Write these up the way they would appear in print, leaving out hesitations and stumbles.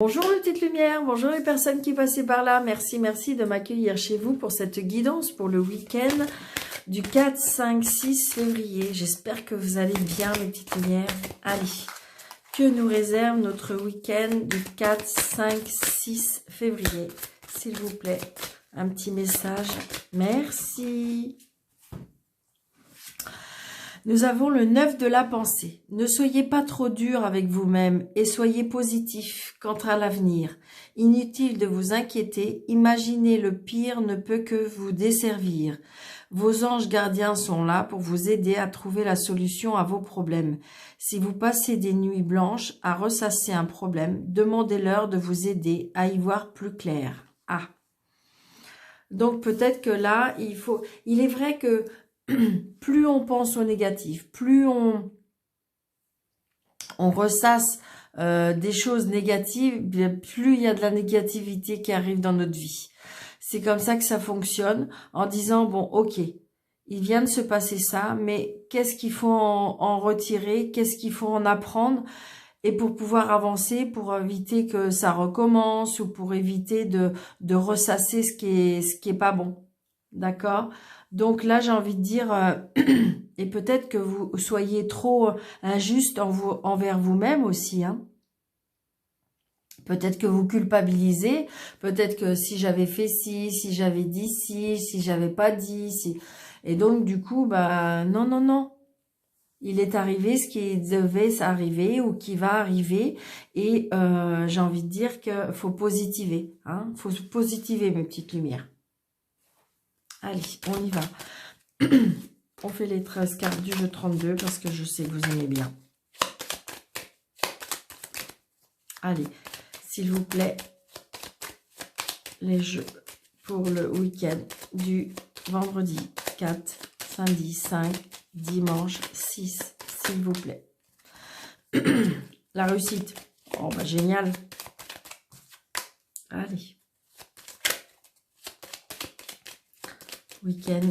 Bonjour les petites lumières, bonjour les personnes qui passaient par là. Merci de m'accueillir chez vous pour cette guidance pour le week-end du 4, 5, 6 février. J'espère que vous allez bien mes petites lumières. Allez, que nous réserve notre week-end du 4, 5, 6 février. S'il vous plaît, un petit message. Merci. Nous avons le 9 de la pensée. Ne soyez pas trop dur avec vous-même et soyez positif quant à l'avenir. Inutile de vous inquiéter, imaginez le pire ne peut que vous desservir. Vos anges gardiens sont là pour vous aider à trouver la solution à vos problèmes. Si vous passez des nuits blanches à ressasser un problème, demandez-leur de vous aider à y voir plus clair. Ah. Donc peut-être que là, il est vrai que plus on pense au négatif, plus on ressasse des choses négatives, bien, plus il y a de la négativité qui arrive dans notre vie. C'est comme ça que ça fonctionne, en disant, bon, ok, il vient de se passer ça, mais qu'est-ce qu'il faut en retirer, qu'est-ce qu'il faut en apprendre, et pour pouvoir avancer, pour éviter que ça recommence, ou pour éviter de ressasser ce qui est pas bon. D'accord? Donc là, j'ai envie de dire, et peut-être que vous soyez trop injuste envers vous-même aussi. Hein. Peut-être que vous culpabilisez. Peut-être que si j'avais fait ci, si j'avais dit ci, si j'avais pas dit ci. Et donc, du coup, bah non, non, non. Il est arrivé ce qui devait arriver ou qui va arriver. Et j'ai envie de dire qu'il faut positiver. Hein. Faut positiver, mes petites lumières. Allez, on y va. On fait les 13 cartes du jeu 32 parce que je sais que vous aimez bien. Allez, s'il vous plaît, les jeux pour le week-end du vendredi 4, samedi 5, dimanche 6, s'il vous plaît. La réussite. Oh, bah génial. Allez. Week-end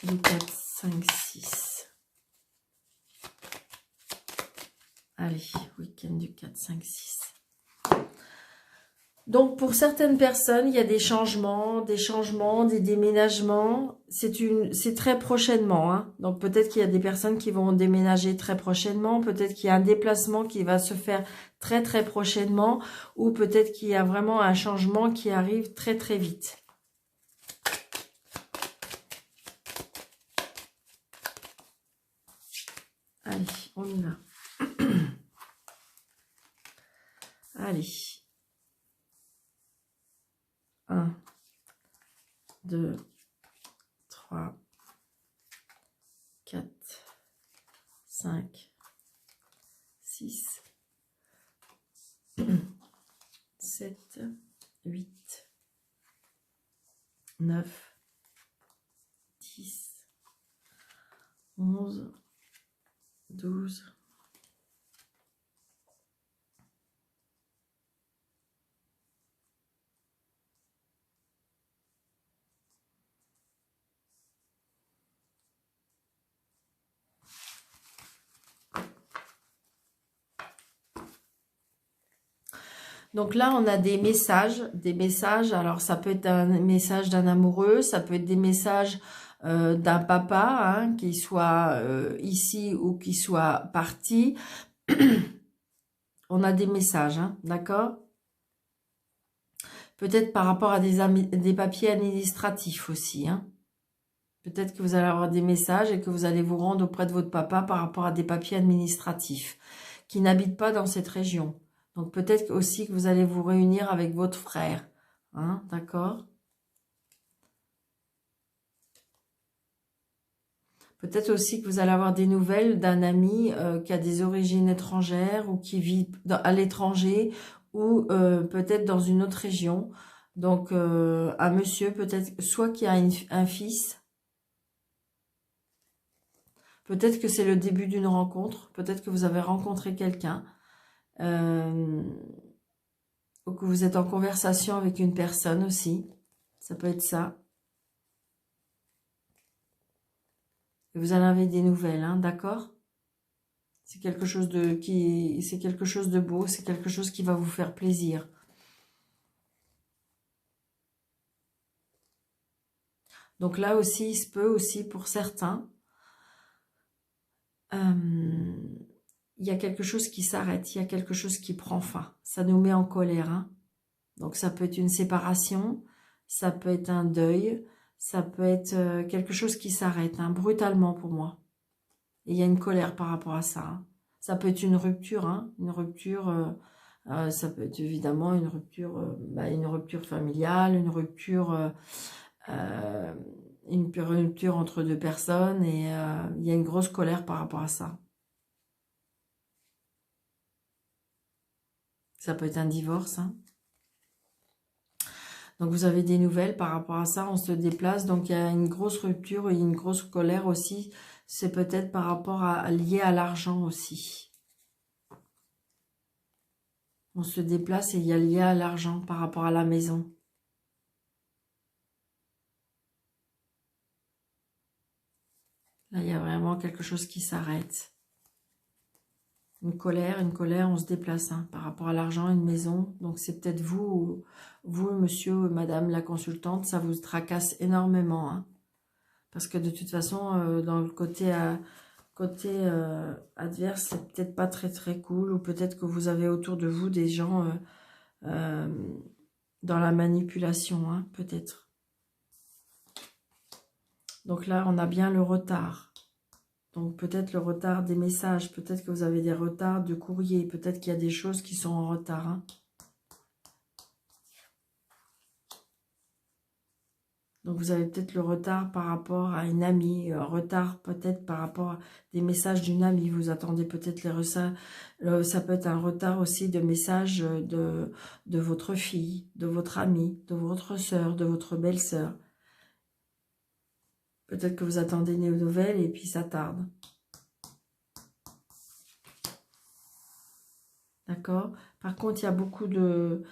du 4, 5, 6. Allez, week-end du 4, 5, 6. Donc, pour certaines personnes, il y a des changements, des déménagements. C'est très prochainement. Hein. Donc, peut-être qu'il y a des personnes qui vont déménager très prochainement. Peut-être qu'il y a un déplacement qui va se faire très, très prochainement. Ou peut-être qu'il y a vraiment un changement qui arrive très, très vite. Allez, on y va. Allez. 1, 2, 3, 4, 5, 6, 7, 8, 9, 10, 11, 12, 13. Donc là, on a des messages. Alors, ça peut être un message d'un amoureux, ça peut être des messages d'un papa, hein, qui soit ici ou qui soit parti. On a des messages, hein, d'accord? Peut-être par rapport à des papiers administratifs aussi. Hein. Peut-être que vous allez avoir des messages et que vous allez vous rendre auprès de votre papa par rapport à des papiers administratifs qui n'habitent pas dans cette région. Donc peut-être aussi que vous allez vous réunir avec votre frère. Hein, d'accord? Peut-être aussi que vous allez avoir des nouvelles d'un ami qui a des origines étrangères ou qui vit à l'étranger ou peut-être dans une autre région. Donc un monsieur peut-être soit qui a un fils. Peut-être que c'est le début d'une rencontre. Peut-être que vous avez rencontré quelqu'un. Ou que vous êtes en conversation avec une personne aussi. Ça peut être ça. Et vous allez avoir des nouvelles, hein, d'accord? C'est quelque chose de beau, c'est quelque chose qui va vous faire plaisir. Donc là aussi, il se peut aussi pour certains, il y a quelque chose qui s'arrête, il y a quelque chose qui prend fin. Ça nous met en colère, hein. Donc ça peut être une séparation, ça peut être un deuil, ça peut être quelque chose qui s'arrête, hein, brutalement pour moi. Et il y a une colère par rapport à ça, hein. Ça peut être une rupture, hein, une rupture, ça peut être évidemment une rupture familiale, euh, une rupture entre deux personnes, et il y a une grosse colère par rapport à ça. Ça peut être un divorce, hein. Donc vous avez des nouvelles par rapport à ça, on se déplace, donc il y a une grosse rupture et une grosse colère aussi. C'est peut-être par rapport lié à l'argent aussi. On se déplace et il y a lié à l'argent par rapport à la maison. Là, il y a vraiment quelque chose qui s'arrête. Une colère, on se déplace, hein, par rapport à l'argent, une maison. Donc c'est peut-être vous, monsieur, madame la consultante, ça vous tracasse énormément, hein. Parce que de toute façon, dans le côté adverse, c'est peut-être pas très très cool. Ou peut-être que vous avez autour de vous des gens dans la manipulation, hein, peut-être. Donc là, on a bien le retard. Donc peut-être le retard des messages, peut-être que vous avez des retards de courrier, peut-être qu'il y a des choses qui sont en retard, hein. Donc vous avez peut-être le retard par rapport à une amie, retard peut-être par rapport à des messages d'une amie, vous attendez peut-être ça peut être un retard aussi de messages de votre fille, de votre amie, de votre sœur, de votre belle-sœur. Peut-être que vous attendez une nouvelle et puis ça tarde. D'accord? Par contre, il y a beaucoup de...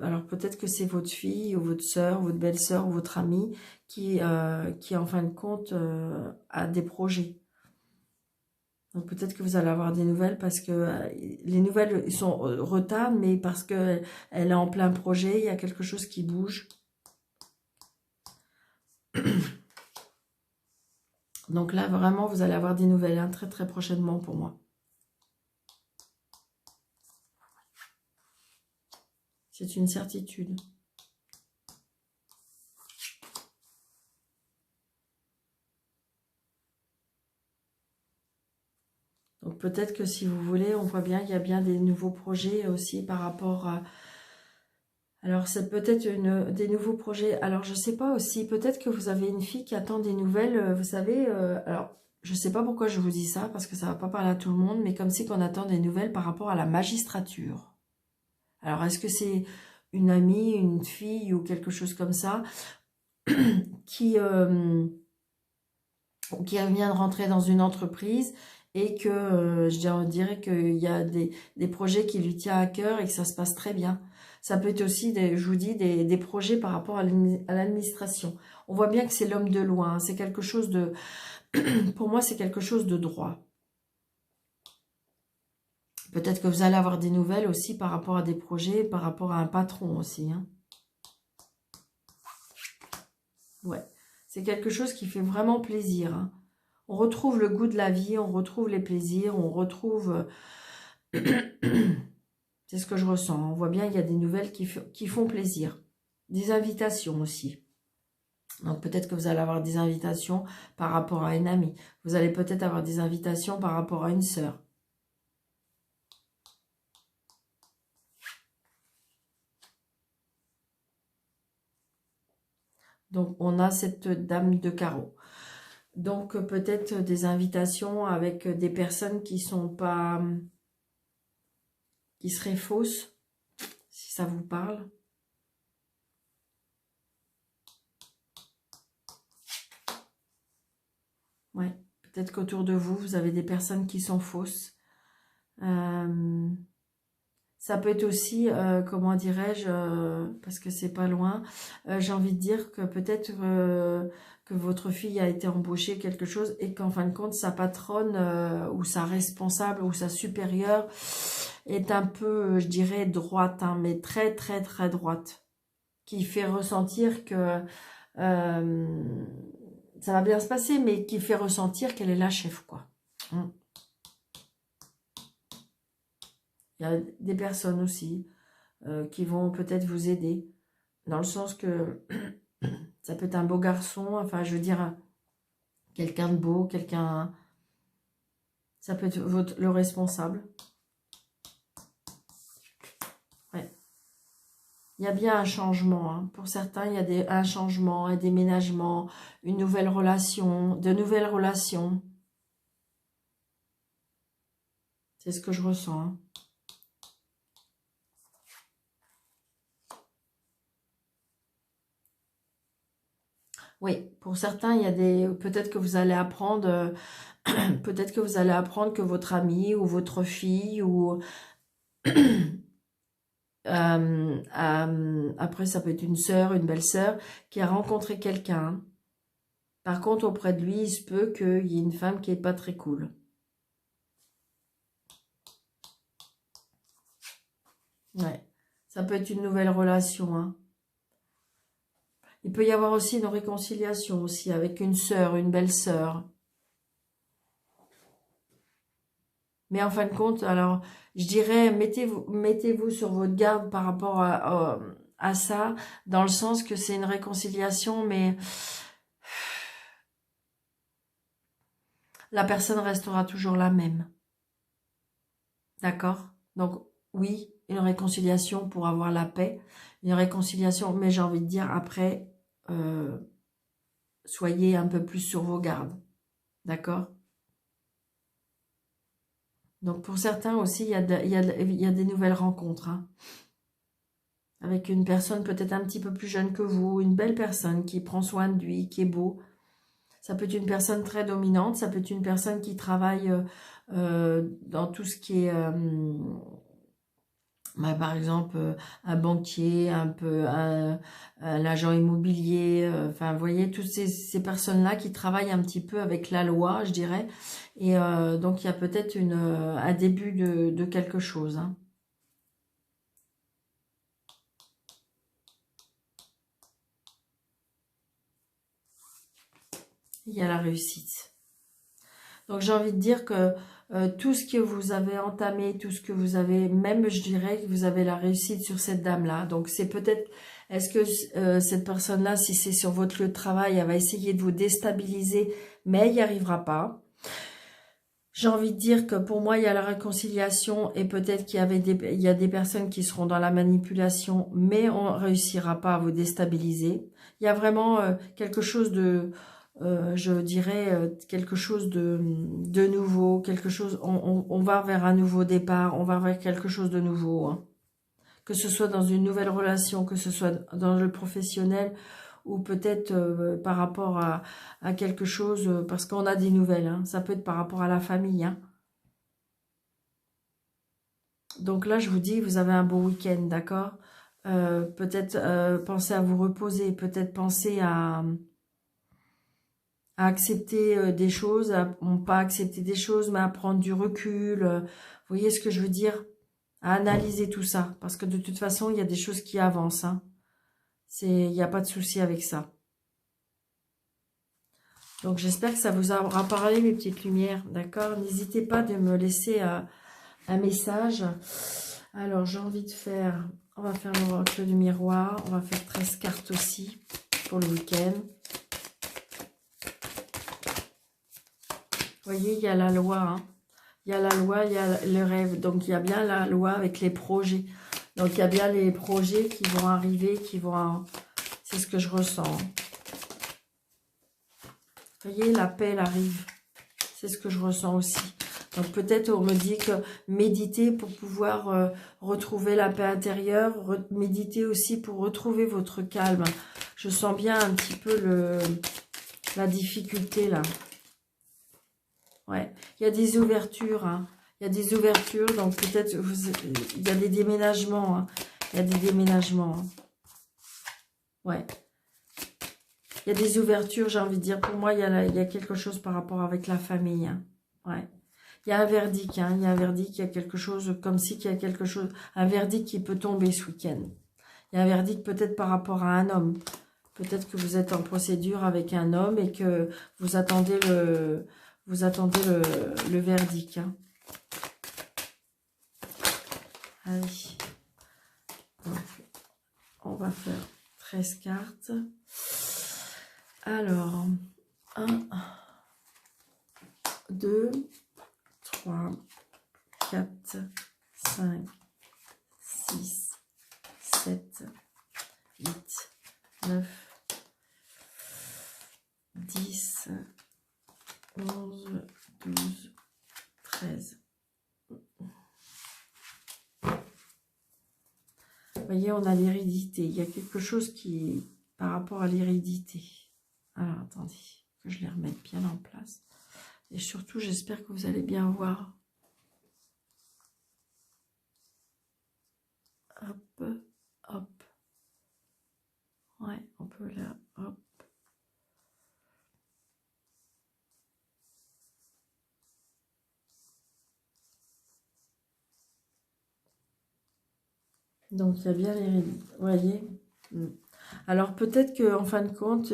Alors, peut-être que c'est votre fille, ou votre sœur, votre belle-sœur, ou votre amie qui, en fin de compte, a des projets. Donc, peut-être que vous allez avoir des nouvelles parce que les nouvelles ils sont retard, mais parce qu'elle est en plein projet, il y a quelque chose qui bouge. Donc là, vraiment, vous allez avoir des nouvelles, hein, très, très prochainement pour moi. C'est une certitude. Donc peut-être que si vous voulez, on voit bien qu'il y a bien des nouveaux projets aussi par rapport à... Alors c'est peut-être des nouveaux projets. Alors je ne sais pas aussi, peut-être que vous avez une fille qui attend des nouvelles, vous savez... alors je ne sais pas pourquoi je vous dis ça, parce que ça ne va pas parler à tout le monde, mais comme si qu'on attend des nouvelles par rapport à la magistrature. Alors est-ce que c'est une amie, une fille ou quelque chose comme ça qui vient de rentrer dans une entreprise et que je dirais qu'il y a des projets qui lui tiennent à cœur et que ça se passe très bien. Ça peut être aussi, je vous dis, des projets par rapport à l'administration. On voit bien que c'est l'homme de loin, c'est quelque chose de... Pour moi, c'est quelque chose de droit. Peut-être que vous allez avoir des nouvelles aussi par rapport à des projets, par rapport à un patron aussi, hein. Ouais, c'est quelque chose qui fait vraiment plaisir, hein. On retrouve le goût de la vie, on retrouve les plaisirs, on retrouve... C'est ce que je ressens. On voit bien qu'il y a des nouvelles qui font plaisir. Des invitations aussi. Donc peut-être que vous allez avoir des invitations par rapport à une amie. Vous allez peut-être avoir des invitations par rapport à une sœur. Donc on a cette dame de carreau. Donc peut-être des invitations avec des personnes qui sont pas... qui seraient fausses, si ça vous parle. Ouais, peut-être qu'autour de vous, vous avez des personnes qui sont fausses. Ça peut être aussi, comment dirais-je, parce que c'est pas loin, j'ai envie de dire que peut-être que votre fille a été embauchée quelque chose et qu'en fin de compte, sa patronne ou sa responsable ou sa supérieure est un peu, je dirais, droite, hein, mais très, très, très droite, qui fait ressentir que ça va bien se passer, mais qui fait ressentir qu'elle est la chef, quoi. Il y a des personnes aussi qui vont peut-être vous aider, dans le sens que ça peut être un beau garçon, enfin, je veux dire, quelqu'un de beau, quelqu'un... Ça peut être le responsable. Ouais. Il y a bien un changement. Hein. Pour certains, il y a un changement, un déménagement, une nouvelle relation, de nouvelles relations. C'est ce que je ressens. Hein. Oui, pour certains, il y a des... Peut-être que vous allez apprendre... peut-être que vous allez apprendre que votre ami ou votre fille ou... après, ça peut être une sœur, une belle-sœur qui a rencontré quelqu'un. Par contre, auprès de lui, il se peut qu'il y ait une femme qui n'est pas très cool. Ouais, ça peut être une nouvelle relation. Hein. Il peut y avoir aussi une réconciliation aussi avec une sœur, une belle-sœur. Mais en fin de compte, alors, je dirais, mettez-vous sur votre garde par rapport à ça, dans le sens que c'est une réconciliation, mais la personne restera toujours la même. D'accord? Donc, oui, une réconciliation pour avoir la paix, une réconciliation, mais j'ai envie de dire, après, soyez un peu plus sur vos gardes. D'accord? Donc, pour certains aussi, il y a des nouvelles rencontres. Hein, avec une personne peut-être un petit peu plus jeune que vous, une belle personne qui prend soin de lui, qui est beau. Ça peut être une personne très dominante, ça peut être une personne qui travaille dans tout ce qui est, par exemple, un banquier, un agent immobilier, enfin, vous voyez, toutes ces personnes-là qui travaillent un petit peu avec la loi, je dirais. Et donc, il y a peut-être un début de quelque chose. Hein. Il y a la réussite. Donc j'ai envie de dire que tout ce que vous avez entamé, tout ce que vous avez, même je dirais que vous avez la réussite sur cette dame-là. Donc c'est peut-être, est-ce que cette personne-là, si c'est sur votre lieu de travail, elle va essayer de vous déstabiliser, mais elle n'y arrivera pas. J'ai envie de dire que pour moi, il y a la réconciliation et peut-être il y a des personnes qui seront dans la manipulation, mais on ne réussira pas à vous déstabiliser. Il y a vraiment quelque chose de... je dirais quelque chose de nouveau, quelque chose, on va vers un nouveau départ, on va vers quelque chose de nouveau. Hein. Que ce soit dans une nouvelle relation, que ce soit dans le professionnel, ou peut-être par rapport à quelque chose, parce qu'on a des nouvelles, hein. Ça peut être par rapport à la famille. Hein. Donc là, je vous dis, vous avez un beau week-end, d'accord? Peut-être pensez à vous reposer, peut-être pensez à accepter des choses, pas accepter des choses, mais à prendre du recul. Vous voyez ce que je veux dire? À analyser tout ça, parce que de toute façon, il y a des choses qui avancent. Hein. Il n'y a pas de souci avec ça. Donc j'espère que ça vous aura parlé, mes petites lumières, d'accord? N'hésitez pas de me laisser un message. Alors j'ai envie de faire, on va faire l'oracle du miroir, on va faire 13 cartes aussi pour le week-end. Vous voyez, il y a la loi, hein. Il y a la loi, il y a le rêve. Donc, il y a bien la loi avec les projets. Donc, il y a bien les projets qui vont arriver, qui vont... C'est ce que je ressens. Vous voyez, la paix, elle arrive. C'est ce que je ressens aussi. Donc, peut-être on me dit que méditer pour pouvoir retrouver la paix intérieure. Méditer aussi pour retrouver votre calme. Je sens bien un petit peu la difficulté, là. Ouais, il y a des ouvertures, hein. Il y a des ouvertures, donc peut-être il y a des déménagements, hein. Il y a des déménagements. Hein. Ouais. Il y a des ouvertures, j'ai envie de dire. Pour moi, il y a quelque chose par rapport avec la famille. Hein. Ouais. Il y a un verdict, hein. Il y a un verdict, il y a quelque chose, comme si il y a quelque chose, un verdict qui peut tomber ce week-end. Il y a un verdict peut-être par rapport à un homme. Peut-être que vous êtes en procédure avec un homme et que vous attendez le verdict. Hein. Allez. Donc, on va faire 13 cartes. Alors, 1, 2, 3, 4, 5, 6, 7, 8, 9, 10, 11, 12, 13. Vous voyez, on a l'hérédité. Il y a quelque chose qui est par rapport à l'hérédité. Alors, attendez, que je les remette bien en place. Et surtout, j'espère que vous allez bien voir. Hop, hop. Ouais, on peut là, hop. Donc, il y a bien l'hérédité. Vous voyez. Alors, peut-être qu'en fin de compte,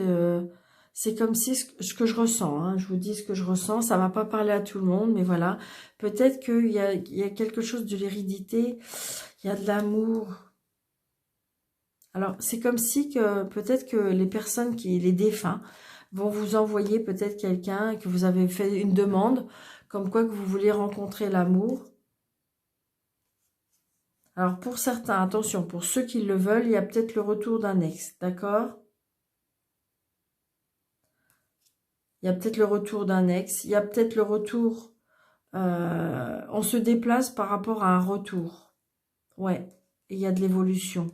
c'est comme si ce que je ressens, hein, je vous dis ce que je ressens, ça ne va pas parler à tout le monde, mais voilà. Peut-être qu'il y a quelque chose de l'hérédité, il y a de l'amour. Alors, c'est comme si que peut-être que les personnes, les défunts, vont vous envoyer peut-être quelqu'un, que vous avez fait une demande, comme quoi que vous voulez rencontrer l'amour. Alors, pour certains, attention, pour ceux qui le veulent, il y a peut-être le retour d'un ex, d'accord? Il y a peut-être le retour d'un ex, il y a peut-être le retour, on se déplace par rapport à un retour. Ouais, et il y a de l'évolution.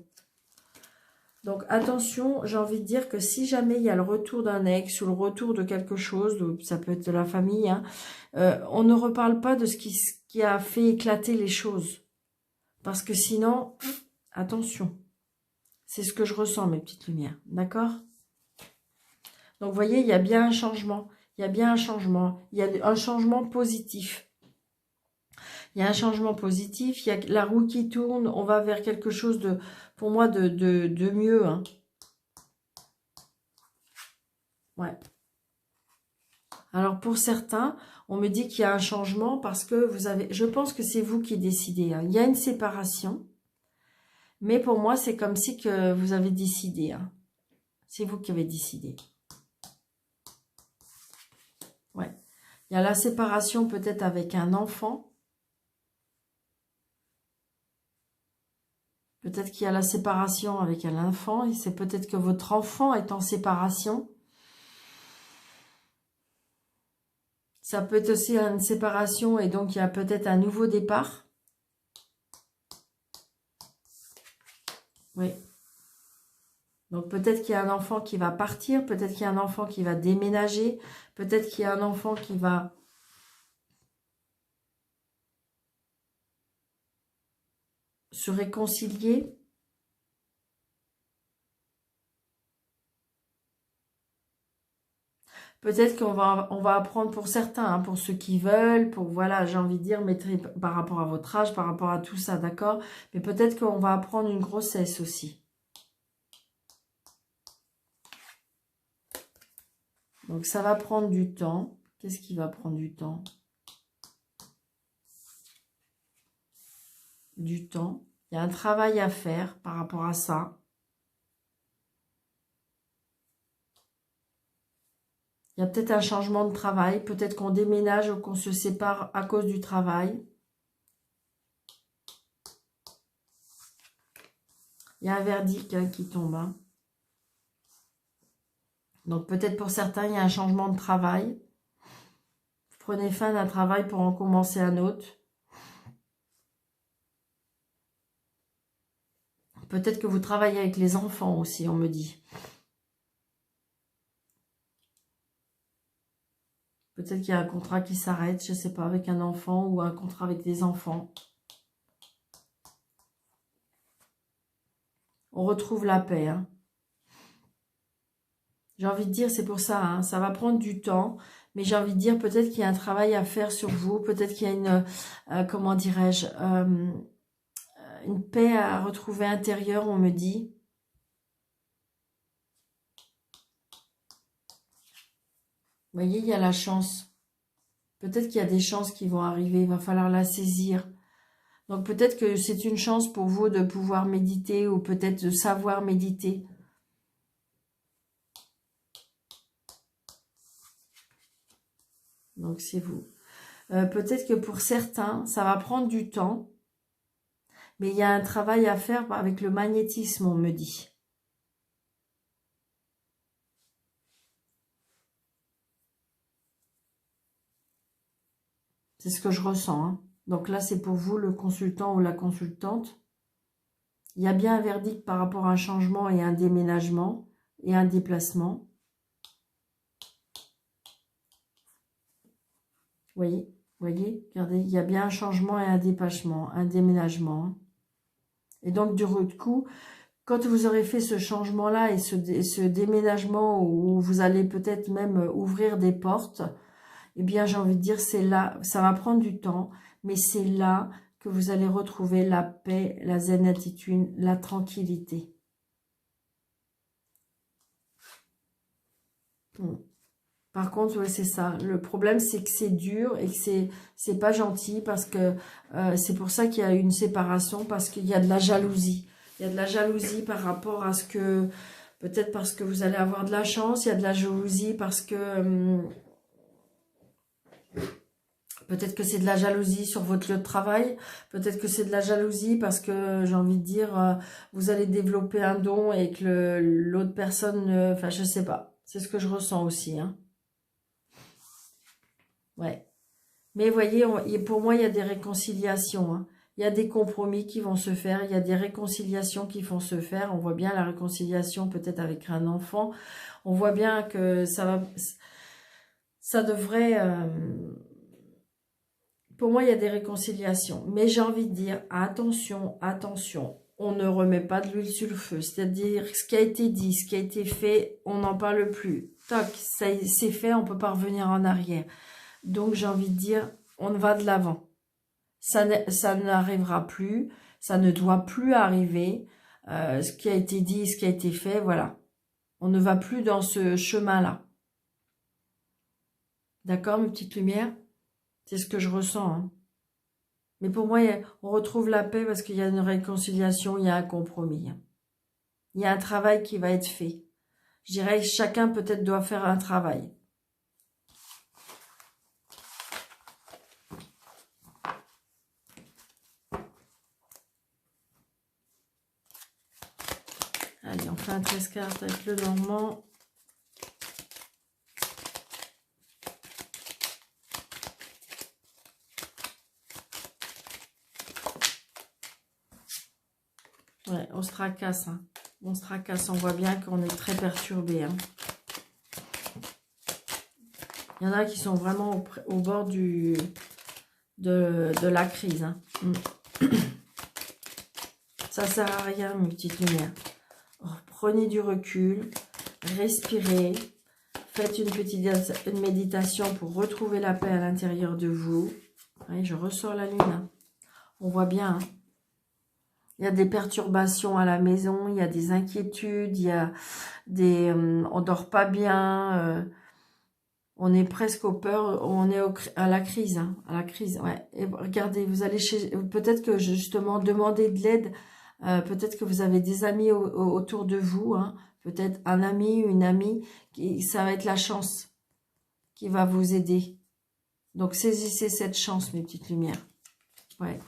Donc attention, j'ai envie de dire que si jamais il y a le retour d'un ex ou le retour de quelque chose, ça peut être de la famille, hein, on ne reparle pas de ce qui a fait éclater les choses. Parce que sinon, attention, c'est ce que je ressens, mes petites lumières, d'accord? Donc vous voyez, il y a bien un changement, il y a bien un changement, il y a un changement positif. Il y a un changement positif, il y a la roue qui tourne, on va vers quelque chose de, pour moi, de mieux. Hein. Ouais. Alors pour certains, on me dit qu'il y a un changement parce que vous avez, je pense que c'est vous qui décidez. Hein. Il y a une séparation, mais pour moi, c'est comme si que vous avez décidé. Hein. C'est vous qui avez décidé. Ouais. Il y a la séparation peut-être avec un enfant. Peut-être qu'il y a la séparation avec un enfant et c'est peut-être que votre enfant est en séparation. Ça peut être aussi une séparation et donc il y a peut-être un nouveau départ. Oui. Donc peut-être qu'il y a un enfant qui va partir, peut-être qu'il y a un enfant qui va déménager, peut-être qu'il y a un enfant qui va se réconcilier. Peut-être on va apprendre pour certains, hein, pour ceux qui veulent, pour, voilà, j'ai envie de dire, par rapport à votre âge, par rapport à tout ça, d'accord? Mais peut-être qu'on va apprendre une grossesse aussi. Donc ça va prendre du temps. Qu'est-ce qui va prendre du temps? Du temps. Il y a un travail à faire par rapport à ça. Il y a peut-être un changement de travail. Peut-être qu'on déménage ou qu'on se sépare à cause du travail. Il y a un verdict hein, qui tombe. Hein. Donc peut-être pour certains, il y a un changement de travail. Vous prenez fin d'un travail pour en commencer un autre. Peut-être que vous travaillez avec les enfants aussi, on me dit. Peut-être qu'il y a un contrat qui s'arrête, je ne sais pas, avec un enfant ou un contrat avec des enfants. On retrouve la paix. Hein. J'ai envie de dire, c'est pour ça, hein, ça va prendre du temps. Mais j'ai envie de dire, peut-être qu'il y a un travail à faire sur vous. Peut-être qu'il y a une, comment dirais-je, une paix à retrouver intérieure, on me dit. Vous voyez, il y a la chance. Peut-être qu'il y a des chances qui vont arriver, il va falloir la saisir. Donc peut-être que c'est une chance pour vous de pouvoir méditer ou peut-être de savoir méditer. Donc c'est vous. Peut-être que pour certains, ça va prendre du temps, mais il y a un travail à faire avec le magnétisme, on me dit. C'est ce que je ressens, hein. Donc là, c'est pour vous, le consultant ou la consultante. Il y a bien un verdict par rapport à un changement et un déménagement et un déplacement. Voyez, voyez, regardez, il y a bien un changement et un déplacement, un déménagement. Et donc, du coup, quand vous aurez fait ce changement-là et ce déménagement où vous allez peut-être même ouvrir des portes, eh bien, j'ai envie de dire, c'est là, ça va prendre du temps, mais c'est là que vous allez retrouver la paix, la zen attitude, la tranquillité. Bon. Par contre, ouais, c'est ça. Le problème, c'est que c'est dur et que c'est pas gentil parce que c'est pour ça qu'il y a une séparation, parce qu'il y a de la jalousie. Il y a de la jalousie par rapport à ce que, peut-être parce que vous allez avoir de la chance, il y a de la jalousie parce que, peut-être que c'est de la jalousie sur votre lieu de travail, peut-être que c'est de la jalousie parce que, j'ai envie de dire, vous allez développer un don et que l'autre personne, enfin, je sais pas. C'est ce que je ressens aussi, hein. Ouais. Mais vous voyez, pour moi, il y a des réconciliations, hein. Il y a des compromis qui vont se faire, il y a des réconciliations qui vont se faire. On voit bien la réconciliation peut-être avec un enfant. On voit bien que ça devrait... pour moi, il y a des réconciliations. Mais j'ai envie de dire, attention, attention. On ne remet pas de l'huile sur le feu. C'est-à-dire, ce qui a été dit, ce qui a été fait, on n'en parle plus. Toc, c'est fait, on ne peut pas revenir en arrière. Donc, j'ai envie de dire, on va de l'avant. Ça n'arrivera plus, ça ne doit plus arriver. Ce qui a été dit, ce qui a été fait, voilà. On ne va plus dans ce chemin-là. D'accord, mes petites lumières? C'est ce que je ressens, hein. Mais pour moi, on retrouve la paix parce qu'il y a une réconciliation, il y a un compromis. Il y a un travail qui va être fait. Je dirais que chacun peut-être doit faire un travail. Allez, on fait un 13 cartes avec le Normand. Ouais, on se tracasse, hein. On se tracasse, on voit bien qu'on est très perturbé, hein. Il y en a qui sont vraiment au bord de la crise, hein. Ça sert à rien, mes petites lumières. Prenez du recul, respirez, faites une méditation pour retrouver la paix à l'intérieur de vous. Ouais, je ressors la lune, hein. On voit bien, hein. Il y a des perturbations à la maison, il y a des inquiétudes, il y a des... on dort pas bien, on est presque on est à la crise, hein, à la crise, ouais. Et regardez, vous allez peut-être que justement, demander de l'aide, peut-être que vous avez des amis autour de vous, hein, peut-être un ami, une amie, ça va être la chance qui va vous aider. Donc, saisissez cette chance, mes petites lumières. Ouais.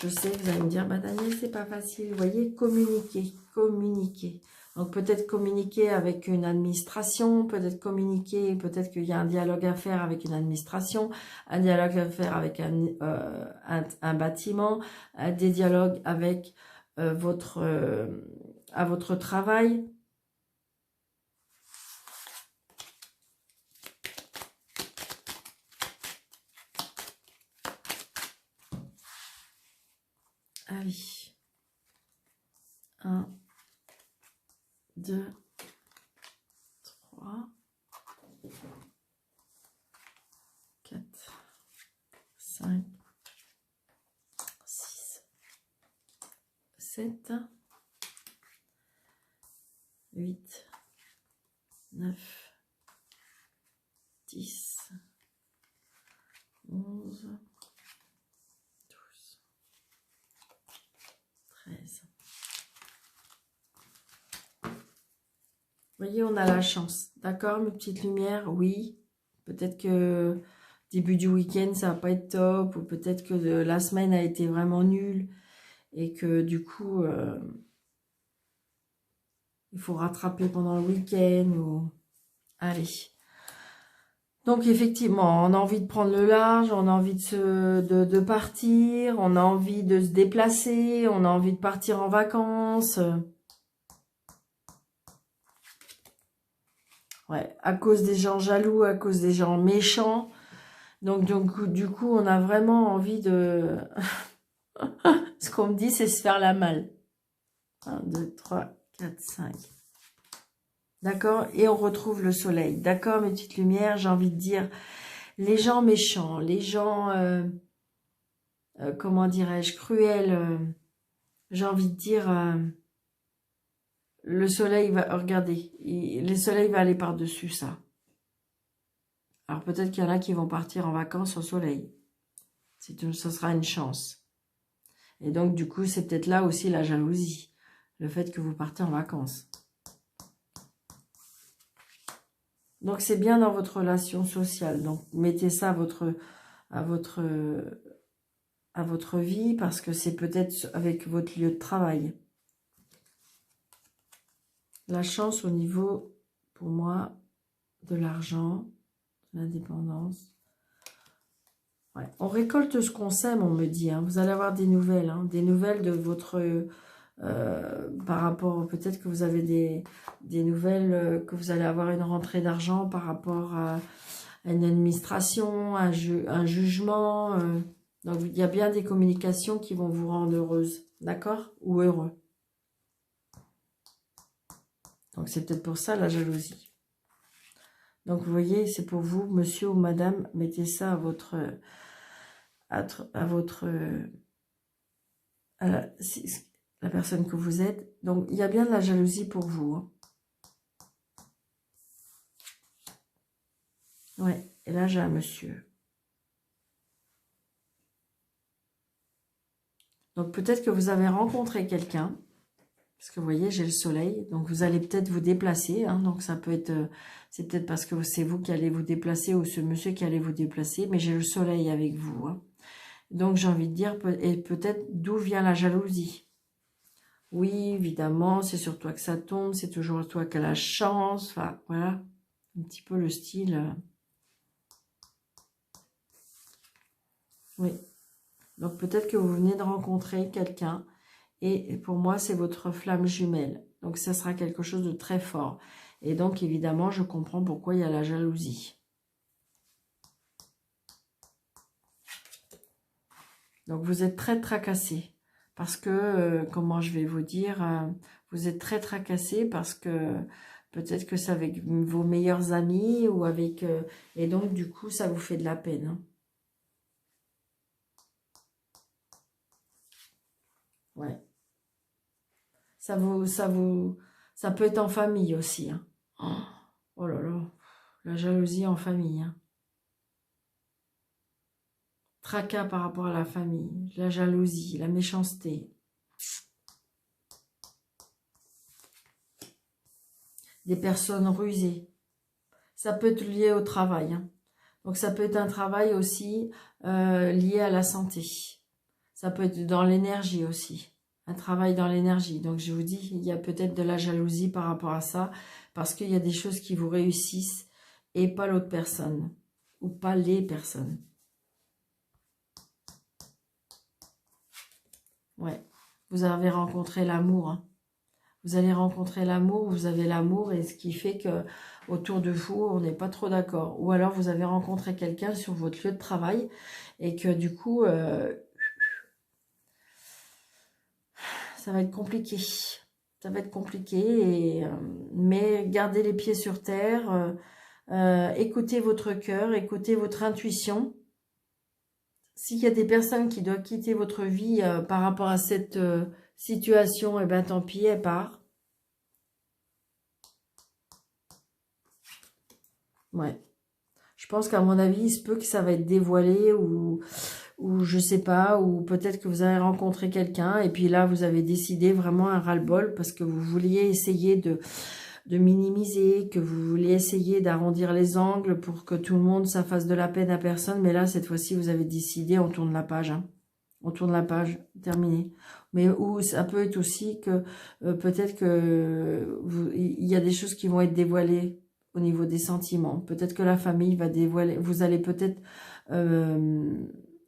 Je sais, vous allez me dire, bah Daniel, c'est pas facile. Vous voyez, communiquer, communiquer. Donc peut-être communiquer avec une administration, peut-être communiquer, peut-être qu'il y a un dialogue à faire avec une administration, un dialogue à faire avec un bâtiment, des dialogues avec à votre travail. Ah oui. 1, 2, 3, 4, 5, 6, 7, 8, 9, 10, 11, 12, 13. Vous voyez, on a la chance. D'accord, mes petites lumières? Oui. Peut-être que début du week-end, ça va pas être top. Ou peut-être que la semaine a été vraiment nulle. Et que du coup, il faut rattraper pendant le week-end. Ou... Allez. Donc effectivement, on a envie de prendre le large, on a envie de partir, on a envie de se déplacer, on a envie de partir en vacances. Ouais, à cause des gens jaloux, à cause des gens méchants. Donc du coup, on a vraiment envie de... Ce qu'on me dit, c'est se faire la malle. 1, 2, 3, 4, 5. D'accord? Et on retrouve le soleil. D'accord, mes petites lumières? J'ai envie de dire, les gens méchants, les gens, comment dirais-je, cruels, j'ai envie de dire, le soleil va, regardez, le soleil va aller par-dessus ça. Alors peut-être qu'il y en a qui vont partir en vacances au soleil. Ce sera une chance. Et donc du coup, c'est peut-être là aussi la jalousie. Le fait que vous partez en vacances. Donc c'est bien dans votre relation sociale. Donc mettez ça à votre vie parce que c'est peut-être avec votre lieu de travail. La chance au niveau, pour moi, de l'argent, de l'indépendance. Ouais. On récolte ce qu'on sème, on me dit. Hein. Vous allez avoir des nouvelles. Hein, des nouvelles de votre... par rapport, peut-être que vous avez des nouvelles, que vous allez avoir une rentrée d'argent par rapport à une administration, un jugement. Donc, il y a bien des communications qui vont vous rendre heureuse, d'accord? Ou heureux. Donc, c'est peut-être pour ça la jalousie. Donc, vous voyez, c'est pour vous, monsieur ou madame, mettez ça à votre... la personne que vous êtes. Donc, il y a bien de la jalousie pour vous. Hein. Ouais, et là, j'ai un monsieur. Donc, peut-être que vous avez rencontré quelqu'un. Parce que vous voyez, j'ai le soleil. Donc, vous allez peut-être vous déplacer. Hein, donc, ça peut être... c'est peut-être parce que c'est vous qui allez vous déplacer ou ce monsieur qui allait vous déplacer. Mais j'ai le soleil avec vous. Hein. Donc, j'ai envie de dire, et peut-être d'où vient la jalousie. Oui, évidemment, c'est sur toi que ça tombe. C'est toujours toi qui as la chance. Enfin, voilà. Un petit peu le style... Oui. Donc, peut-être que vous venez de rencontrer quelqu'un. Et pour moi, c'est votre flamme jumelle. Donc, ça sera quelque chose de très fort. Et donc, évidemment, je comprends pourquoi il y a la jalousie. Donc, vous êtes très tracassé. Parce que, comment je vais vous dire, vous êtes très tracassé parce que peut-être que c'est avec vos meilleurs amis ou avec... et donc, du coup, ça vous fait de la peine. Hein. Ouais. Ça peut être en famille aussi. Hein. Oh là là, la jalousie en famille. Hein. Tracas par rapport à la famille, la jalousie, la méchanceté. Des personnes rusées. Ça peut être lié au travail. Hein. Donc ça peut être un travail aussi lié à la santé. Ça peut être dans l'énergie aussi. Un travail dans l'énergie. Donc je vous dis, il y a peut-être de la jalousie par rapport à ça. Parce qu'il y a des choses qui vous réussissent et pas l'autre personne. Ou pas les personnes. Ouais. Vous avez rencontré l'amour. Hein. Vous allez rencontrer l'amour, vous avez l'amour et ce qui fait que autour de vous, on n'est pas trop d'accord. Ou alors vous avez rencontré quelqu'un sur votre lieu de travail et que du coup, ça va être compliqué. Ça va être compliqué, mais gardez les pieds sur terre, écoutez votre cœur, écoutez votre intuition. S'il y a des personnes qui doivent quitter votre vie par rapport à cette situation, eh ben tant pis, elles partent. Ouais. Je pense qu'à mon avis, il se peut que ça va être dévoilé ou je sais pas, ou peut-être que vous avez rencontré quelqu'un et puis là, vous avez décidé vraiment un ras-le-bol parce que vous vouliez essayer de minimiser, que vous vouliez essayer d'arrondir les angles pour que tout le monde, ça fasse de la peine à personne. Mais là, cette fois-ci, vous avez décidé, on tourne la page. Hein. On tourne la page, terminé. Mais ou ça peut être aussi que peut-être que il y a des choses qui vont être dévoilées au niveau des sentiments. Peut-être que la famille va dévoiler, vous allez peut-être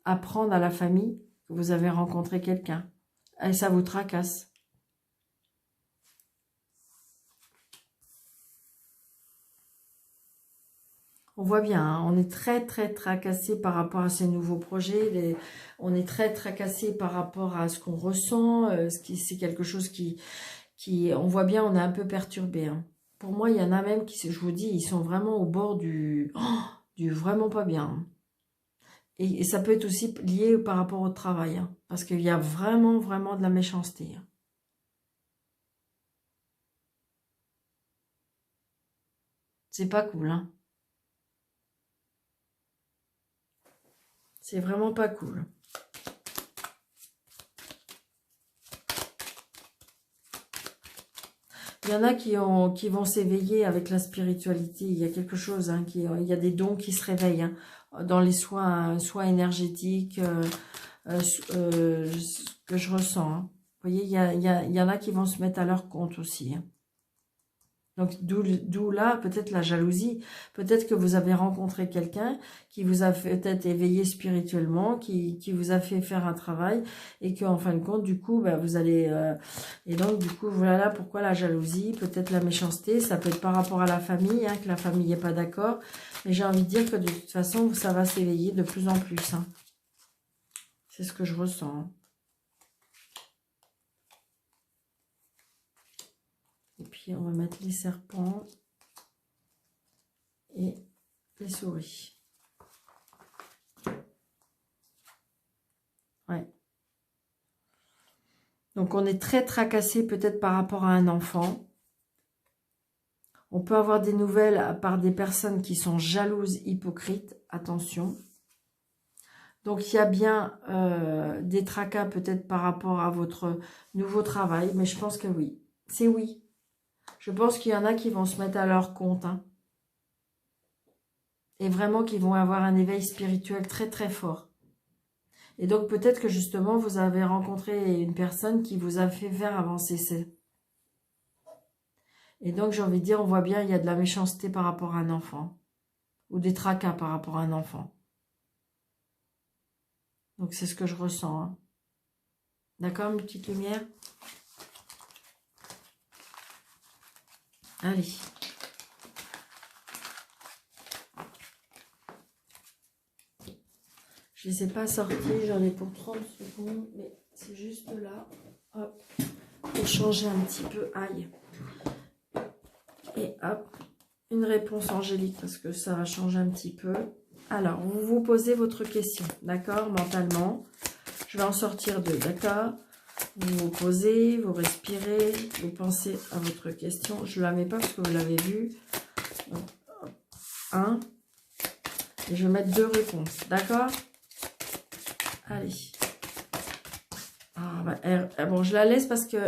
apprendre à la famille que vous avez rencontré quelqu'un. Et ça vous tracasse. On voit bien, hein, on est très très tracassé par rapport à ces nouveaux projets, on est très tracassé par rapport à ce qu'on ressent, c'est quelque chose on voit bien, on est un peu perturbé. Hein. Pour moi, il y en a même qui, je vous dis, ils sont vraiment au bord du vraiment pas bien. Hein. Et ça peut être aussi lié par rapport au travail, hein, parce qu'il y a vraiment, vraiment de la méchanceté. Hein. C'est pas cool, hein. C'est vraiment pas cool. Il y en a qui vont s'éveiller avec la spiritualité. Il y a quelque chose, hein, il y a des dons qui se réveillent hein, dans les soins énergétiques que je ressens. Hein. Vous voyez, il y en a qui vont se mettre à leur compte aussi. Hein. Donc, d'où là, peut-être la jalousie. Peut-être que vous avez rencontré quelqu'un qui vous a peut-être éveillé spirituellement, qui vous a fait faire un travail, et qu'en fin de compte, du coup, bah, vous allez... et donc, du coup, voilà pourquoi la jalousie, peut-être la méchanceté, ça peut être par rapport à la famille, hein, que la famille n'est pas d'accord. Mais j'ai envie de dire que de toute façon, ça va s'éveiller de plus en plus. Hein. C'est ce que je ressens. Hein. Et puis, on va mettre les serpents et les souris. Ouais. Donc, on est très tracassé peut-être par rapport à un enfant. On peut avoir des nouvelles par des personnes qui sont jalouses, hypocrites. Attention. Donc, il y a bien des tracas peut-être par rapport à votre nouveau travail. Mais je pense que oui. C'est oui. Je pense qu'il y en a qui vont se mettre à leur compte. Hein, et vraiment qui vont avoir un éveil spirituel très très fort. Et donc peut-être que justement vous avez rencontré une personne qui vous a fait faire avancer ça. Et donc j'ai envie de dire, on voit bien il y a de la méchanceté par rapport à un enfant. Ou des tracas par rapport à un enfant. Donc c'est ce que je ressens. Hein. D'accord, mes petites lumières? Allez. Je ne les ai pas sortis, j'en ai pour 30 secondes, mais c'est juste là. Hop. Pour changer un petit peu. Aïe. Et hop. Une réponse angélique parce que ça va changer un petit peu. Alors, vous vous posez votre question, d'accord, mentalement. Je vais en sortir deux, d'accord. Vous vous posez, vous respirez, vous pensez à votre question. Je ne la mets pas parce que vous l'avez vu. Donc, un. Et je vais mettre deux réponses, d'accord. Allez. Ah, bah, bon, je la laisse parce que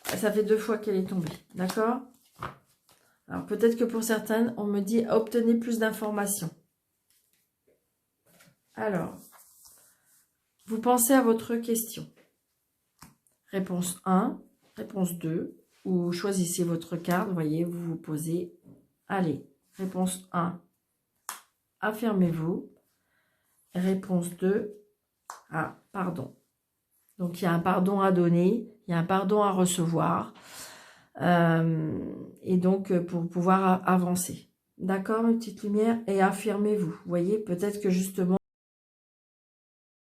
ça fait 2 fois qu'elle est tombée, d'accord. Alors, peut-être que pour certaines, on me dit « Obtenez plus d'informations ». Alors, vous pensez à votre question. Réponse 1, réponse 2, ou choisissez votre carte, vous voyez, vous vous posez. Allez, réponse 1, affirmez-vous. Réponse 2, ah, pardon. Donc, il y a un pardon à donner, il y a un pardon à recevoir. Et donc, pour pouvoir avancer. D'accord, mes petites lumières? Et affirmez-vous. Vous voyez, peut-être que justement,